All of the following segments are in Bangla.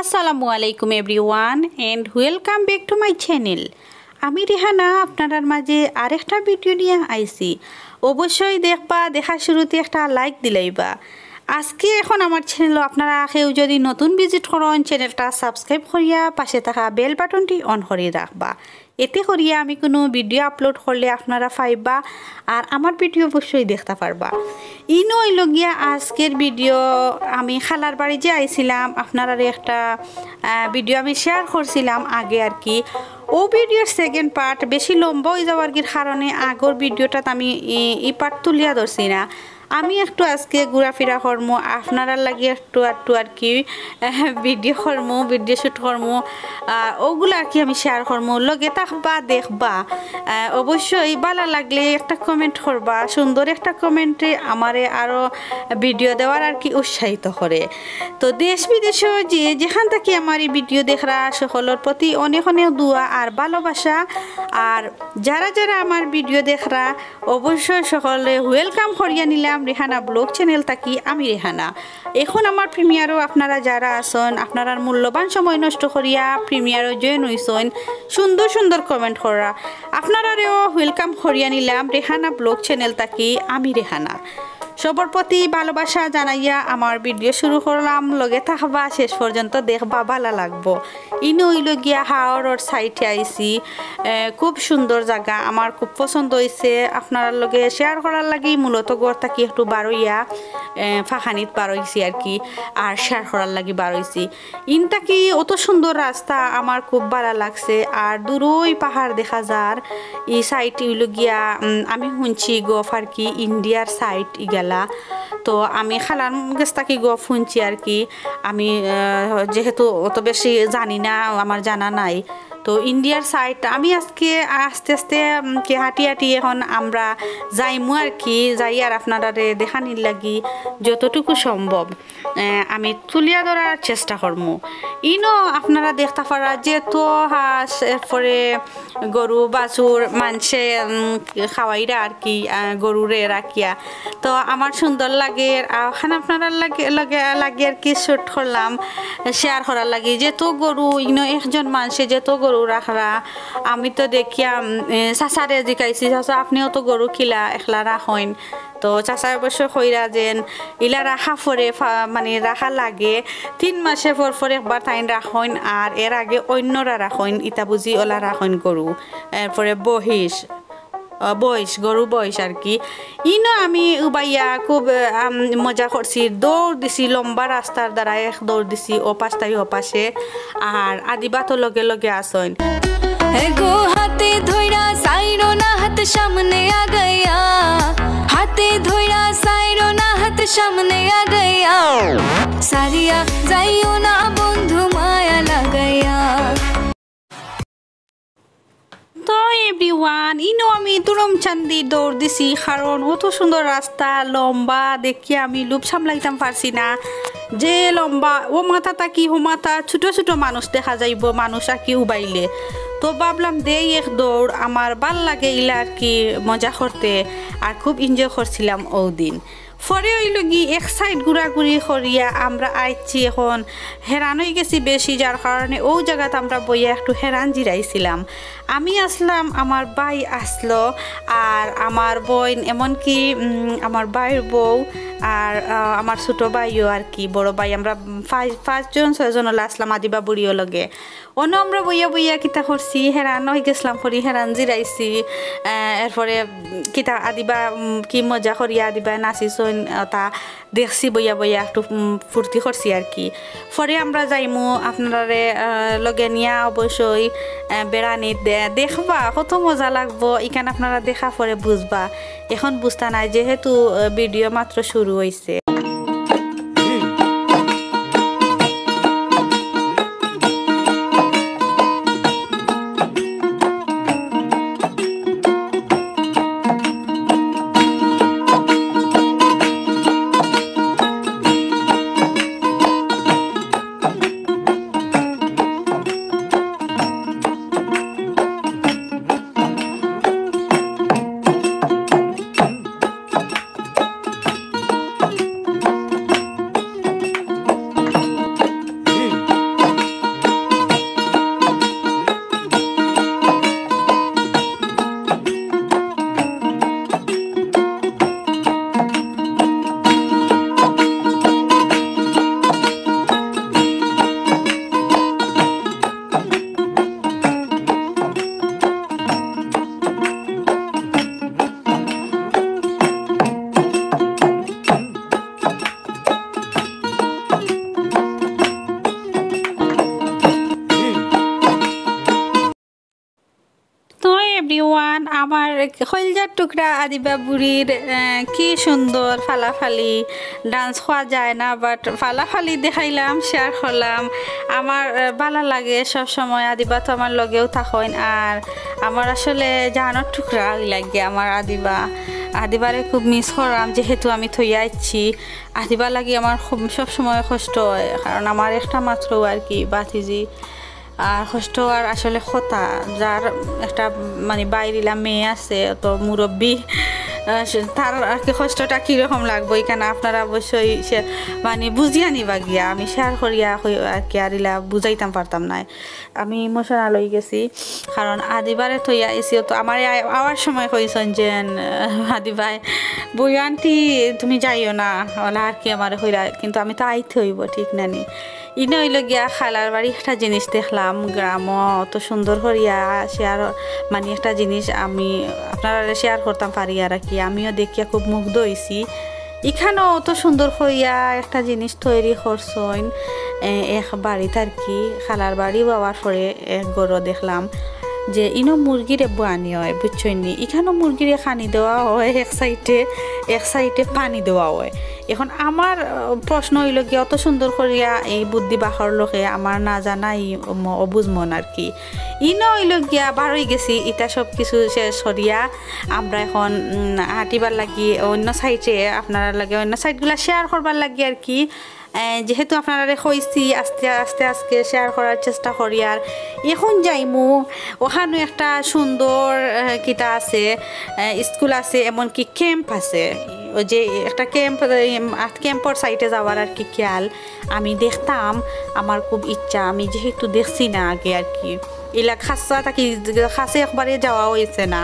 আসসালামু আলাইকুম everyone and welcome back to my channel. আমি রেহানা আপনার মাঝে আরেকটা ভিডিও নিয়ে আইছি। অবশ্যই দেখবা, দেখা শুরুতে একটা লাইক দিলাইবা। আজকে এখন আমার চ্যানেল আপনারা কেউ যদি নতুন ভিজিট করেন চ্যানেলটা সাবস্ক্রাইব করিয়া পাশে থাকা বেল বাটনটি অন করে রাখবা। এতে করিয়া আমি কোনো ভিডিও আপলোড করলে আপনারা পাইবা আর আমার ভিডিও অবশ্যই দেখতে পারবা। ইনো হইল গিয়া আজকের ভিডিও। আমি খালার বাড়ি যে আইছিলাম আপনারা একটা ভিডিও আমি শেয়ার করছিলাম আগে আর কি। ও ভিডিওর সেকেন্ড পার্ট বেশি লম্বা হয়ে যাওয়ার কারণে আগর ভিডিওটাত আমি এই পার্ট তুলিয়া ধরছি না। আমি একটু আজকে ঘোরাফেরা করমু, আপনারা লাগে একটু আর কি ভিডিও করমু, ভিডিও শ্যুট করমু, ওগুলো আর কি আমি শেয়ার করমু। লগে থাকবা, দেখবা। অবশ্যই ভালো লাগলে একটা কমেন্ট করবা। সুন্দর একটা কমেন্টে আমারে আরও ভিডিও দেওয়ার আর কি উৎসাহিত করে। তো দেশ বিদেশেও যেখান থেকে আমার এই ভিডিও দেখরা সকলের প্রতি অনেক অনেক দোয়া আর ভালোবাসা। আর যারা যারা আমার ভিডিও দেখরা অবশ্যই সকলে ওয়েলকাম করিয়া নিলাম রেহানা ব্লগ চ্যানেল থাকি। আমি রেহানা। এখন আমার প্রিমিয়ারও আপনারা যারা আছেন আপনারা মূল্যবান সময় নষ্ট করিয়া প্রিমিয়ারও জয়েন হইছেন, সুন্দর সুন্দর কমেন্ট করা আপনারাও ওয়েলকাম করিয়া নিলাম রেহানা ব্লগ চ্যানেল থাকি। আমি রেহানা। সবার প্রতি ভালোবাসা জানাইয়া আমার ভিডিও শুরু করলাম। লগে থাকবা, শেষ পর্যন্ত দেখবা, ভালো লাগবো। ইনো হইল গিয়া হাওড়ের সাইটে আইছি। খুব সুন্দর জায়গা, আমার খুব পছন্দ হয়েছে। আপনার লগে শেয়ার করার লাগি মূলত ঘর থাকি একটু বারইয়া ফাঁকানিত বার হয়েছি আর কি, আর শেয়ার করার লাগি বার হয়েছি। ইনটা কি অত সুন্দর রাস্তা, আমার খুব ভালো লাগছে। আর দূরই পাহাড় দেখা যার। এই সাইট হইল গিয়া আমি শুনছি গফ আর কি ইন্ডিয়ার সাইট ইগেলা। তো আমি খালার গেছ থাকি গফ শুনছি আর কি। আমি যেহেতু অত বেশি জানি না, আমার জানা নাই। তো ইন্ডিয়ার সাইট আমি আজকে আস্তে আস্তে হাঁটি হাঁটি এখন আমরা যাইমু আর কি। যাই আর আপনারা দেখানির লাগি যতটুকু সম্ভব আমি তুলিয়া ধরার চেষ্টা করবো। ইনো আপনারা দেখতে পারা যেহেতু হাঁস, এরপরে গরু বাছুর মানুষে খাওয়াইরা আর কি, গরুরে রাখিয়া। তো আমার সুন্দর লাগে ওখানে আপনারা লাগে আর কি শ্যুট করলাম, শেয়ার করার লাগে। যেহেতু গরু ইনো একজন মানুষে যেহেতু গরু রাখরা, আমি তো দেখিয়া চাচারে জিকাইছি, চাচা আপনিও তো গরু কিলা একলা রাখেন। তো চাচা অবশ্য কইরা যেন ইলা রাখা পরে মানে রাখা লাগে 3 মাসে পর একবার তাইন রাখেন, আর এর আগে অন্যরা রাখেন, ইতা বুঝি ওলা রাখেন গরু। এরপরে বয়স গরু বয়স আর কি। ইনো আমি উবাইয়া খুব মজা করছি, দৌড় দিছি লম্বা রাস্তার দ্বারা, এক দৌড় দিছি ও পাশটাই ও পাশে। আর আদিবা তো লগে লগে আসেন। গো হাতে ধইরা সাইরো না হাত সামনে আ গয়া, হাতে ধইরা সাইরো না হাত সামনে আ গয়া, সারিয়া যাইও না বন্ধু মায়া লাগাইয়া। তো এভরিওয়ান, ইনো আমি তুরম চান্দি দৌড় দিছি, কারণ অত সুন্দর রাস্তা লম্বা দেখি আমি লুপ সামলাইতাম পারছি না। যে লম্বা ও মাথা তাকি ও মাথা ছোট ছোট মানুষ দেখা যাইব, মানুষ আর কি উবাইলে। তো ভাবলাম দেই এক দৌড়, আমার ভাল লাগে ইলা আর কি মজা করতে, আর খুব এনজয় করছিলাম ও দিন। পরে হইল গি এক সাইড ঘোরাঘুরি করিয়া আমরা আইছি এখন হেরান হয়ে গেছি বেশি, যার কারণে ও জায়গাতে আমরা বইয়া একটু হেরান জিরাইছিলাম। আমি আসলাম, আমার ভাই আসলো, আর আমার বোন, এমনকি আমার ভাইয়ের বউ, আর আমার ছোটো ভাইও আর কি, বড় ভাই। আমরা 5-6জন আসলাম আদিবা বুড়িও লগে। অন্য আমরা বইয়া কিতা করছি, হেরান হয়ে গেছিলাম করি, হেরান জিরাইছি। এরপরে কিতা আদিবা কি মজা করিয়া আদিবা নাচিছন তা দেখছি, বইয়া একটু ফুর্তি করছি আর কি। পরে আমরা যাইমু আপনারে লগে নিয়া অবশ্যই বেড়ানি দেখবা, কত মজা লাগবো। এখানে আপনারা দেখা পরে বুঝবা, এখন বুঝতা নাই যেহেতু ভিডিও মাত্র শুরু হয়েছে। এভরিওয়ান, আমার কলজার টুকরা আদিবা বুড়ির কি সুন্দর ফালাফালি ডান্স হওয়া যায় না, বাট ফালাফালি দেখাইলাম, শেয়ার করলাম। আমার ভালো লাগে সব সময়। আদিবা তো আমার লগেও থাকেন, আর আমার আসলে জানোর টুকরা লাগে আমার আদিবারে খুব মিস করাম, যেহেতু আমি থইয়া আইছি। আদিবা লাগি আমার খুব সবসময় কষ্ট হয়, কারণ আমার একটা মাত্র আর কি বাতিজি, আর কষ্ট আর আসলে কথা যার একটা মানে বাইরিলা মেয়ে আছে, তো মুরব্বী, তার আর কি কষ্টটা কীরকম লাগবো এখানে আপনারা অবশ্যই সে মানে বুঝিয়া নিবা গিয়া। আমি শেয়ার করিয়া আর কি আরিলা বুঝাইতাম পারতাম না, আমি ইমোশনাল হয়ে গেছি। কারণ আদিবারে থইয়া এসি, তো আমার আওয়ার সময় কইছেন যে আদিবাই বই আন্টি তুমি যাইও না, ওলা আর কি আমার হইরা, কিন্তু আমি তো আইতে হইব, ঠিক নানি। ইনে হইল গিয়া খালার বাড়ি একটা জিনিস দেখলাম, গ্রাম অত সুন্দর করিয়া শেয়ার মানে একটা জিনিস আমি আপনারা শেয়ার করতাম পারি আর কি। আমিও দেখিয়া খুব মুগ্ধ হয়েছি। এখানেও অত সুন্দর করিয়া একটা জিনিস তৈরি করছেন এক বাড়িতে আর কি। খালার বাড়ি বাবার পরে এক গরু দেখলাম যে ইনো মুরগিরে বানি হয়, বুঝছইনি। এখানেও মুরগিরে খানি দেওয়া হয়, এক সাইডে পানি দেওয়া হয়। এখন আমার প্রশ্ন হইল কি, অত সুন্দর করিয়া এই বুদ্ধি বাহর লোকে আমার না জানা অবুজ মন আর কি। ইনো হইল গিয়া বার হয়ে গেছি, এটা সব কিছু শেষ করিয়া আমরা এখন হাঁটিবার লাগি অন্য সাইডে, আপনারা লাগে অন্য সাইডগুলা শেয়ার করবার লাগি আর কি। যেহেতু আপনারা কইছি আস্তে আস্তে আজকে শেয়ার করার চেষ্টা করি। আর এখন যাইমু ওখানে একটা সুন্দর কিটা আছে, স্কুল আছে, এমনকি ক্যাম্প আছে। ওই যে একটা ক্যাম্পর সাইডে যাওয়ার আর কি খেয়াল আমি দেখতাম, আমার খুব ইচ্ছা। আমি যেহেতু দেখছি না আগে আর কি, এলা খাসা থাকি খাসে একবারে যাওয়া হয়েছে না।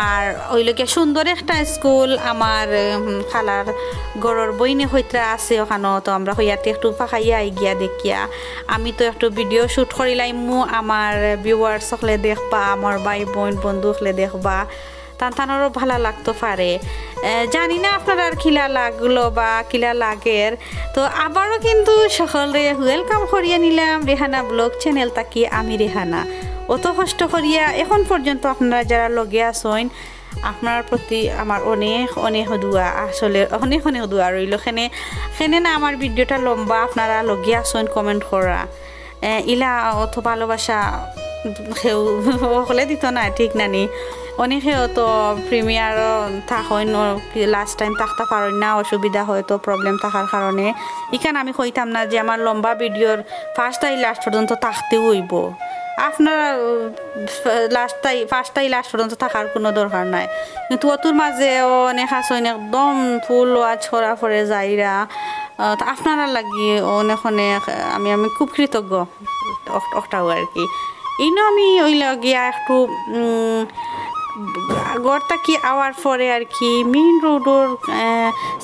আর ওইলোকে সুন্দর একটা স্কুল আমার খালার গড়র বইনে হইতে আছে ওখানে, তো আমরা হইয়াতে একটু ফাঁকাইয়া গিয়া দেখিয়া আমি তো একটু ভিডিও শ্যুট করিলাইমু। আমার ভিউয়ার্স হলে দেখবা, আমার ভাই বোন বন্ধু হলে দেখবা, তানতানোরও ভালো লাগতো পারে। জানি না আপনার আর কিলা লাগলো বা কিলা লাগের। তো আবারও কিন্তু সকলে ওয়েলকাম করিয়া নিলাম রেহানা ব্লগ চ্যানেল তাকি। আমি রেহানা। অত কষ্ট করিয়া এখন পর্যন্ত আপনারা যারা লগে আসেন, আপনার প্রতি আমার অনেক অনেক দোয়া, আসলে অনেক অনেক দোয়া রইল। সেনে না আমার ভিডিওটা লম্বা, আপনারা লগে আসেন কমেন্ট করা, ইলা অত ভালোবাসা সেও হলে দিত না, ঠিক নানি। অনেকেও তো প্রিমিয়ারও থাকেন, লাস্ট টাইম থাকতে পারেন না, অসুবিধা হয় তো প্রবলেম থাকার কারণে। এখানে আমি কইতাম না যে আমার লম্বা ভিডিওর ফার্স্ট তাই লাস্ট পর্যন্ত থাকতেও হইব। আপনারা ফার্স্ট তাই লাস্ট পর্যন্ত থাকার কোনো দরকার নাই, কিন্তু অতুর মাঝে অনেক আসেন একদম ফুল ওয়াচ করা পরে যাইরা, আপনারা লাগি অনেক অনেক আমি খুব কৃতজ্ঞ ওটাও আর কি। ইনো আমি ওই গিয়া একটু গড়টা কি আওয়ার পরে আর কি মেইন রোডের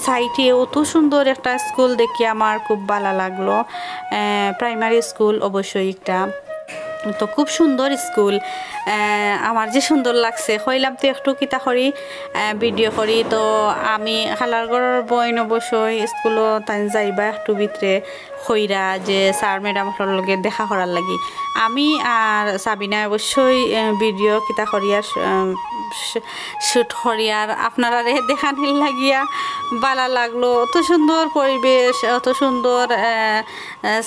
সাইডে অত সুন্দর একটা স্কুল দেখি আমার খুব ভালো লাগলো। প্রাইমারি স্কুল অবশ্যই একটা, তো খুব সুন্দর স্কুল। আমার যে সুন্দর লাগছে হইলাম তো একটু কিতা করি ভিডিও করি। তো আমি খালারগড়ের বইন অবশ্যই স্কুলও তাই যাইবা একটু ভিতরে হইরা যে স্যার ম্যাডামর লগে দেখা করার লাগি। আমি আর সাবিনা অবশ্যই ভিডিও কিতা করিয়ার শ্যুট করিয়ার আপনারা দেখানির লাগিয়া ভালো লাগলো। অত সুন্দর পরিবেশ, অত সুন্দর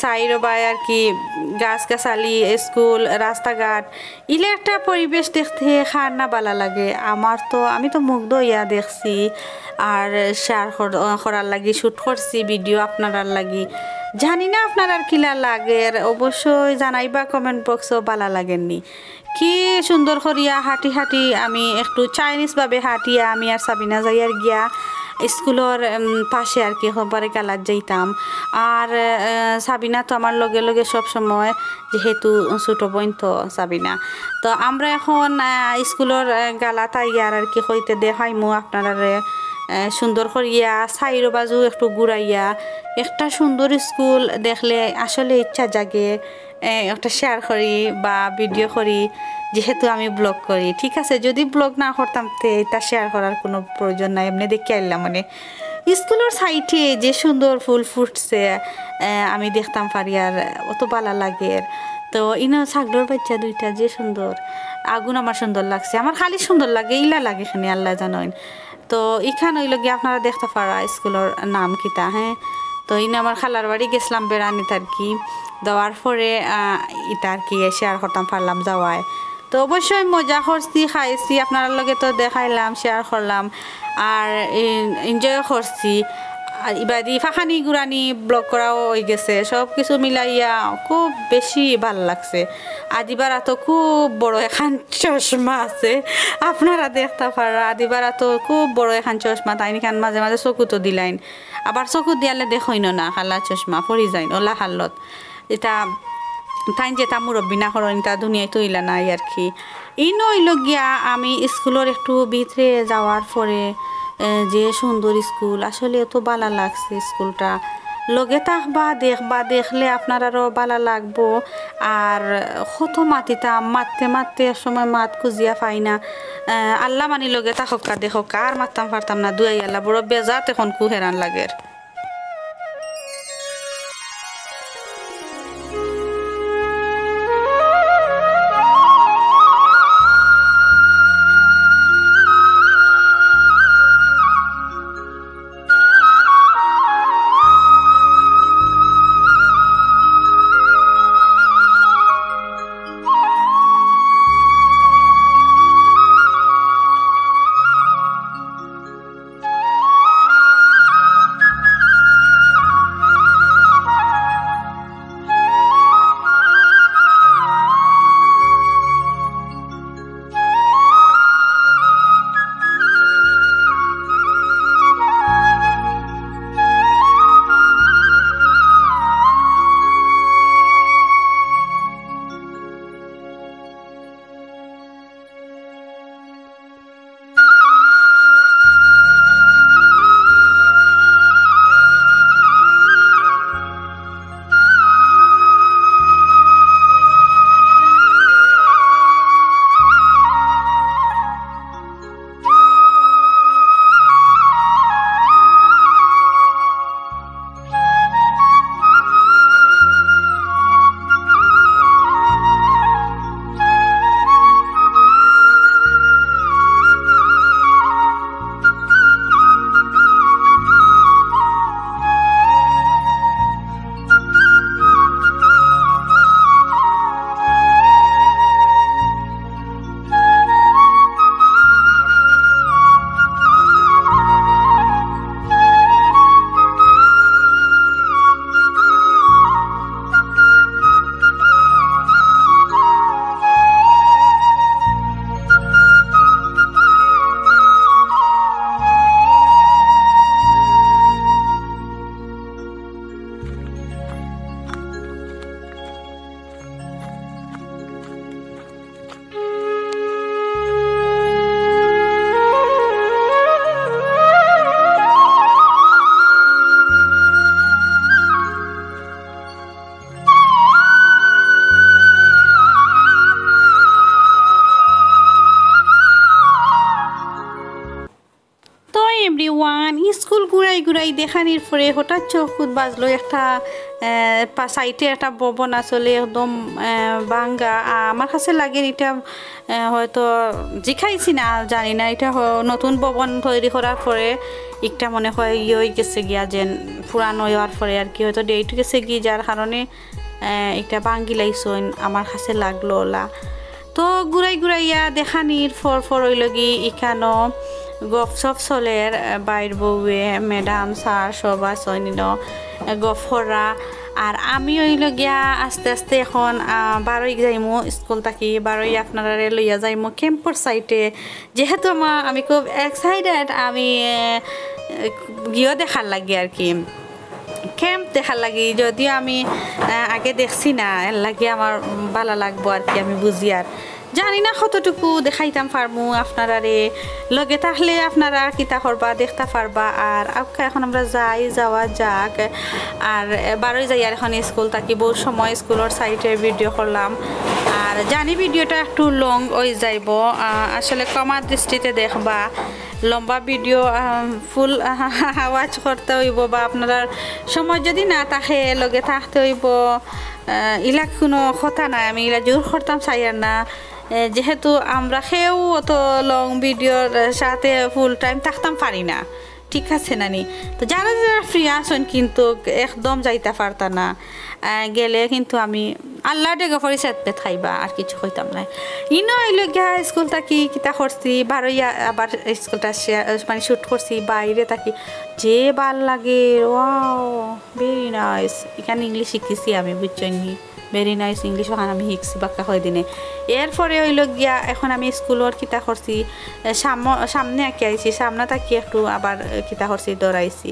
সাইরবাই আর কি গাছগাছালি, স্কুল, রাস্তাঘাট, ইলে একটা পরিবেশ দেখতে খার না ভালো লাগে। আমি তো মুগ্ধ ইয়া দেখছি আর শেয়ার করার লাগি শ্যুট করছি ভিডিও আপনারার লাগি। জানি না আপনার আর কিলা লাগে, অবশ্যই জানাইবা কমেন্ট বক্সও ভালো লাগেননি। কি সুন্দর করিয়া হাঁটি আমি একটু চাইনিজভাবে হাঁটিয়া আমি আর সাবিনা যাইয়ার গিয়া স্কুলের পাশে আর কি হবারে কালার যাইতাম। আর সাবিনা তো আমার লগে লগে সব সময়, যেহেতু ছোট বোন তো সাবিনা, তো আমরা এখন স্কুলের গালা তাইয়ার আর কি হইতে দেখাইমু আপনারা সুন্দর করিয়া সাইরো বাজু একটু ঘুরাইয়া। একটা সুন্দর স্কুল দেখলে আসলে ইচ্ছা জাগে একটা শেয়ার করি বা ভিডিও করি, যেহেতু আমি ব্লগ করি। ঠিক আছে, যদি ব্লগ না করতাম তো এটা শেয়ার করার কোনো প্রয়োজন নাই, এমনি দেখে আইলাম। মানে স্কুলের সাইডে যে সুন্দর ফুল ফুটছে আমি দেখতাম পারি, আর অত ভালো লাগে। তো ইনো ছাগলের বাচ্চা দুইটা যে সুন্দর আগুন আমার সুন্দর লাগছে আমার খালি সুন্দর লাগে ইলা লাগে এখানে আল্লাহ জানেন তো এখান হইল গিয়ে আপনারা দেখতে পারা স্কুলের নাম কিতা হ্যাঁ তো ইনে আমার খালার বাড়ি গেছিলাম বেড়ানিতে আর কি দেওয়ার পরে ইটা আর কি শেয়ার করতাম পারলাম যাওয়ায় তো অবশ্যই মজা করছি খাইছি আপনার লগে তো দেখাইলাম শেয়ার করলাম আর এনজয় করছি আর ইবাদি ফাঁকানি গুড়ানি ব্লগ করাও হয়ে গেছে সব কিছু মিলাইয়া খুব বেশি ভালো লাগছে আদিবার তো খুব বড় এখান চশমা আছে আপনারা দেখতে পারা আদিবার তো খুব বড় এখান চশমা তাই খান মাঝে মাঝে চকু তো দিলাইন আবার চকু দিয়ালে দেখইন না খালা চশমা পরি যাইন ওলা হালত এটা তাই যেটা মুরব্বী না করেন তা দুনিয়ায় তৈলা নাই আর কি এই নইল গিয়া আমি স্কুলের একটু ভিতরে যাওয়ার পরে যে সুন্দর স্কুল আসলে এত ভালো লাগছে স্কুলটা লগে থাকবা দেখবা দেখলে আপনার আরও ভালো লাগবো আর কত মাতিতাম মারতে মারতে সময় মাত খুঁজিয়া পাই না আল্লাহ মানি লগে থাকা দেখো কার মারতাম পারতাম না দুয়াই আল্লাহ বড় বেজাত এখন কু হেরান লাগে এভরিওয়ান স্কুল ঘুরাই ঘুরাই দেখানির পরে হঠাৎ চোখত বাজলো একটা সাইটে একটা ভবন আসলে একদম ভাঙ্গা আমার কাছে লাগে এটা হয়তো জিখাইছি না জানি না এটা নতুন ভবন তৈরি করার পরে একটা মনে হয় হয়ে গেছে গিয়া যেন পুরানো হওয়ার পরে আর কি হয়তো ডেট গেছে গিয়ে যার কারণে একটা ভাঙ্গি লাইছইন আমার কাছে লাগলো ওলা তো ঘুরাই ঘুরাইয়া দেখানির ফর হইল গি ইখানো গপ সব চলের বাইর বউয়ে ম্যাডাম স্যার সব আসইন গফরা আর আমি হইল গিয়া আস্তে আস্তে এখন বারোই যাইমো স্কুল থাকি বারোই আপনারা লইয়া যাইমো ক্যাম্পর সাইটে যেহেতু আমি খুব এক্সাইটেড আমি গিয়েও দেখার লাগে আর কি ক্যাম্প দেখার লাগি যদিও আমি আগে দেখছি না এর লাগে আমার ভালো লাগবো আর কি আমি বুঝি আর জানি না কতটুকু দেখাইতাম পারমু আপনারা লগে থাকলে আপনারা কিতা করবা দেখতে পারবা আর এখন আমরা যাওয়া যাক আর বারোই যাই আর এখন স্কুল থাকি বহু সময় স্কুলের সাইটে ভিডিও করলাম আর জানি ভিডিওটা একটু লং হয়ে যাইব আসলে কমার দৃষ্টিতে দেখবা লম্বা ভিডিও ফুল ওয়াচ করতে হইব বা আপনার সময় যদি না থাকে লগে থাকতে হইব ইলা কোনো কথা নাই আমি ইলা জোর করতাম চাইয়ার না যেহেতু আমরা সেও অত লং ভিডিওর সাথে ফুল টাইম থাকতাম পারি না ঠিক আছে নানি তো যারা যারা ফ্রি আসেন কিন্তু একদম যাইতে পারতা না গেলে কিন্তু আমি আল্লাহ ডেকে ফরি সেতপে খাইবা আর কিছু কইতাম না ইনো আইলো গিয়া স্কুল থাকি কিতা করছি বারোইয়া আবার স্কুলটা মানে শ্যুট করছি বাইরে থাকি যে ভাল লাগে ওয়াও ভেরি নাইস এখানে ইংলিশ শিখেছি আমি বুঝছি ভেরি নাইস ইংলিশ ওখানে আমি শিখছি বাক্কা হয় দিনে এরপরে হইল গিয়া এখন আমি স্কুলের কিতা করছি সামনে আঁকি আইছি সামনে থাকি একটু আবার কিতা করছি দৌড়াইছি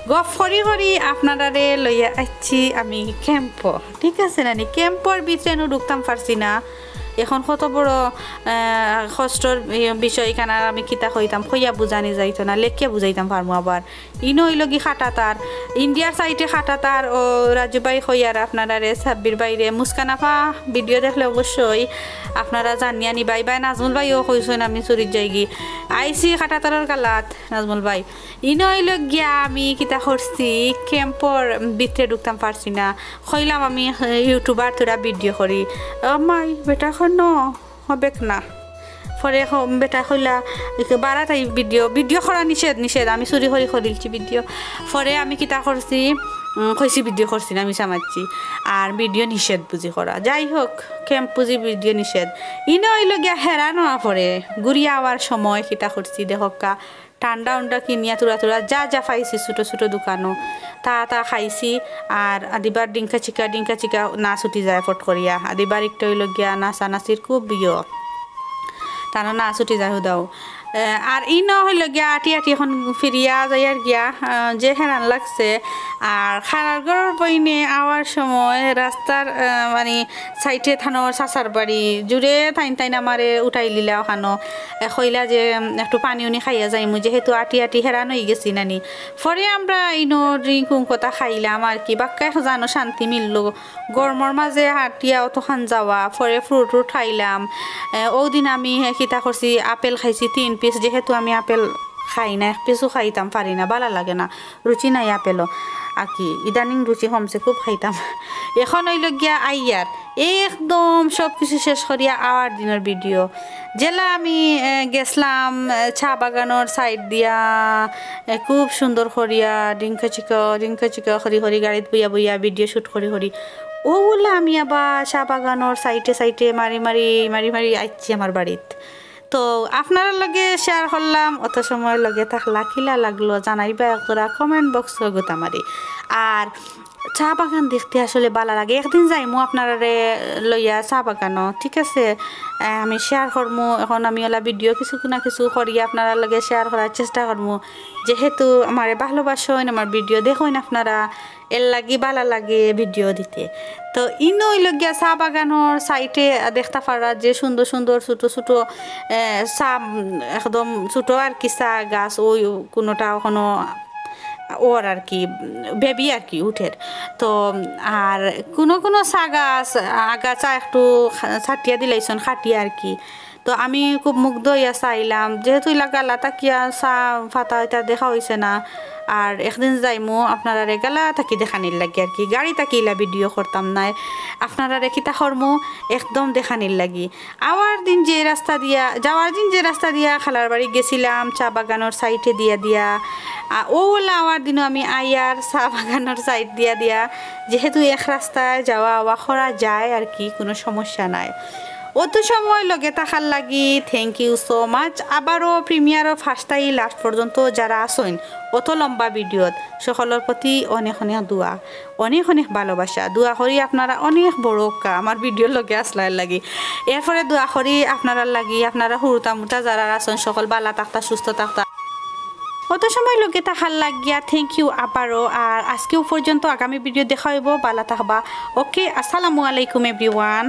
গপ করি করি আপনারারে লইয়া আইছি আমি ক্যাম্প ঠিক আছে নানি ক্যাম্পর ভিতরে ঢুকতাম পারছি না এখন কত বড় কষ্টর বিষয় এখানে আমি কিতা কইতাম কইয়া বুঝানি যাইতো না লেখিয়া বুঝাইতাম পারমু আবার ইনো হইল কি খাটাতার ইন্ডিয়ার সাইডে খাটাতার ও রাজুবাই কইয়ার আপনারা সাব্বির বাইরে মুস্কানাফা ভিডিও দেখলে অবশ্যই আপনারা জানিয়া নিবাই বাই নাজমুল ভাইও কইছেন আমি চুরির যাইগি আইসি খাটাতারের কালাত নাজমুল ভাই ইনো হইল গিয়া আমি কিতা করছি ক্যাম্পর ভিতরে ঢুকতাম পারছি না কইলাম আমি ইউটিউবার তোরা ভিডিও করি মাই বেটা ন হবে না পরে বেটা কইলা বারাটাই ভিডিও করা নিষেধ আমি চুরি করি করিলছি ভিডিও পরে আমি কিতা করছি কইছি ভিডিও করছি না আমি চামাচ্ছি আর ভিডিও নিষেধ বুঝি করা যাই হোক ক্যাম্প বুঝি ভিডিও নিষেধ ইনো হইল গিয়া হেরানো পরে ঘুরিয়া আওয়ার সময় কিতা করছি দেখকা ঠান্ডা উন্ডা কিনিয়া তুরা যা পাইছি ছোটো ছোটো দোকানও তা খাইছি আর আদিবার ডিঙ্কা চিকা না ছুটি যায় ফট করিয়া আদিবার একটু হইল গিয়া নাচানাচির খুব বিয় তারা না ছুটি যায় হুদাও আর ইনো হইল গিয়া আটি এখন ফিরিয়া যাইয়ার গিয়া যে হেরান লাগছে আর খালার ঘরের বইনে আওয়ার সময় রাস্তার মানে সাইডে থানোর চাচার বাড়ি জুড়ে টাইন আমারে উঠাই লিলা ওখানো কইলা যে একটু পানি উনি খাইয়া যাইমু যেহেতু আটি হেরান হয়ে গেছি নানি পরে আমরা ইনো ড্রিঙ্ক কথা খাইলাম আর কি বাক্কা জানো শান্তি মিলল গরমর মাঝে হাটিয়া অতখান যাওয়া পরে ফ্রুট খাইলাম ওদিন আমি কিতা করছি আপেল খাইছি 3 পিস যেহেতু আমি আপেল খাই না 1 পিসও খাইতাম পারি না ভালো লাগে না রুচি নাই আপেলও আর কি ইদানিং রুচি কমছে খুব খাইতাম এখন হইল গিয়া আইয়ার একদম সব কিছু শেষ করিয়া আওয়ার দিনের ভিডিও জেলা আমি গেছলাম চা বাগানোর সাইড দিয়া খুব সুন্দর করিয়া ডিঙ্কা চিকা হরি গাড়িত বইয়া ভিডিও শ্যুট করি ওগুলা আমি আবার চা বাগানোর সাইডে মারি আইছি আমার বাড়িত তো আপনার লগে শেয়ার করলাম অত সময় লগে থাকলা কিলা লাগলো জানাইবা একরা কমেন্ট বক্স গোতা মারি আর চা বাগান দেখতে আসলে ভালো লাগে একদিন যাইমু আপনারা লইয়া চা বাগানো ঠিক আছে আমি শেয়ার করমু এখন আমি ওলা ভিডিও কিছু না কিছু করিয়া আপনারা লগে শেয়ার করার চেষ্টা করমু যেহেতু আমার ভালোবাসেন আমার ভিডিও দেখেন আপনারা এর লাগি ভালো লাগে ভিডিও দিতে তো ইনো লগিয়া চা বাগানোর সাইডে দেখতে পারা যে সুন্দর ছোটো চা একদম ছোটো আর কি চা গাছ ওই কোনোটা কোনো ওর আর কি বেবি আর কি উঠের তো আর কোনো চা গাছ আগাছা একটু ছাটিয়া দিলাইছন খাটিয়া আর কি তো আমি খুব মুগ্ধ হইয়া চাইলাম যেহেতু গালা তাকিয়া চা ফাটা এটা দেখা হয়েছে না আর একদিন যাইমু আপনারা গালা থাকি দেখানির লাগি আর কি গাড়ি তাকিলা ভিডিও করতাম নাই আপনারা কিতা করমু একদম দেখানির লাগি যাওয়ার দিন যে রাস্তা দিয়া খালার বাড়ি গেছিলাম চা বাগানোর সাইডে দিয়া ওলা আওয়ার দিনও আমি আইয়ার চা বাগানোর সাইড দিয়া যেহেতু এক রাস্তায় যাওয়া করা যায় আর কি কোনো সমস্যা নাই অত সময় লগে থাকার লাগি থ্যাংক ইউ সো মাচ আবারও প্রিমিয়ারও ফার্স্টাই লাস্ট পর্যন্ত যারা আসেন অত লম্বা ভিডিওত সকলের প্রতি অনেক দোয়া অনেক ভালোবাসা দোয়া করি আপনারা অনেক বড় আমার ভিডিওর লগে আসলার লাগি এরপরে দোয়া করি আপনারা লাগি আপনারা হুরুতা মুটা যারা আসেন সকল বালা থাকতা সুস্থ থাকতা অত সময় লগে থাকার লাগিয়া থ্যাংক ইউ আবারও আর আজকেও পর্যন্ত আগামী ভিডিও দেখা হইব বালা থাকবা ওকে আসসালামু আলাইকুম এভরিওয়ান।